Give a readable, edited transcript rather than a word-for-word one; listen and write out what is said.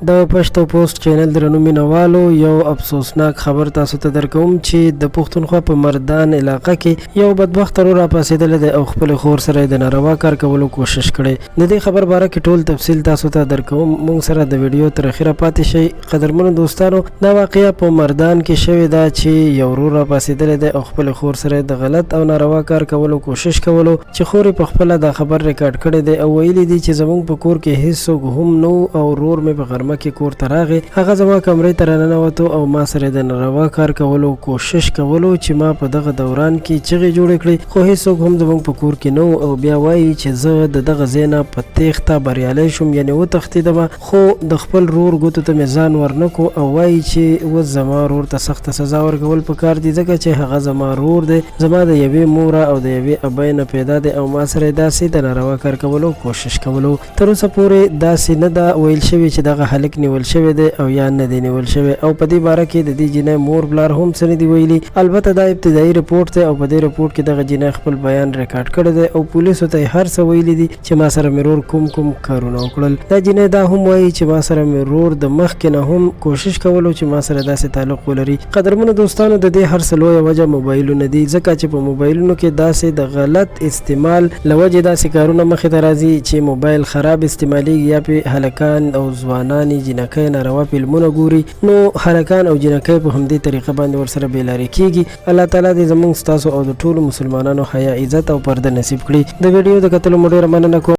د پښتو پوسټ چینل درنو مینوالو یو افسوسناک خبر تاسو ته درکوم چې د پښتونخوا په مردان علاقه کې یو بدبخت ورور راپاسېدلی دی او خپل خور سره د ناروا کار کولو کوشش کړی. د دې خبر باره کې ټول تفصیل تاسو ته درکوم. موږ سره د ویډیو تر اخره پاتې شئ. قدرمنو دوستانو، دا واقعه په مردان کې شوې ده چې یو ورور راپاسېدلی دی او خپل خور سره د غلط او ناروا کار کولو کوشش کولو چې خور په خپل دا خبر ریکارډ کړی دی او ویلي دی چې زموږ په کور کې هیڅ هم نو او ورور مې په غرمه کې کور ته راغی. هغه زما کمرې ته راننوتو او ما سره د ناروا کار کولو کوشش کولو چې ما په دغه دوران کې چغې جوړې کړې، خو هیڅوک هم زموږ په کور کې نو او بیا وایي چې زه د دغه ځای نه په تېښته بریالی شوم، یعنې وتښتېدم، خو د خپل ورور ګوتو ته مې ځان ورنکو او وایي چې اوس زما ورور ته سخته سزا ورکول پکار دي ځکه چې هغه زما ورور دی، زما د یوې موره او د یوې ابۍ نه پیدا دی او ما سره داسې د ناروا کار کولو کوشش کولو. تر اوسه پورې داسې نه ده ویل شوي چې دغه هلک نیول شوی دی او یا نه دی نیول شوی او په دې باره کې د دې جینۍ مور پلار هم څه نه دي ویلي. البته دا ابتدایي رپورټ دی او په دې رپورټ کې دغه جینۍ خپل بیان ریکارډ کړی دی او پولیسو ته یې هر څه ویلي دي چې ما سره مې ورور کوم کارونه وکړل. دا جینۍ دا هم وایي چې ما سره مې ورور د مخکې نه هم کوشش کولو چې ما سره داسې تعلق ولري. قدرمنو دوستانو، د دې هر څه لویه وجه موبایلونه دي ځکه چې په موبایلونو کې داسې د غلط استعمال له وجې داسې کارونه مخې ته راځي چې موبایل خراب استعمالیږي یا پې هلکان او ځوانان جینکۍ ناروا فلمونه ګوري، نو هلکان او جینکۍ په همدې طریقه باندې ورسره بېلارې کېږي. الله تعالی دې زموږ ستاسو او د ټولو مسلمانانو حیا عزت او پرده نصیب کړي. د ویډیو د کتلو مو ډېره مننه کوم.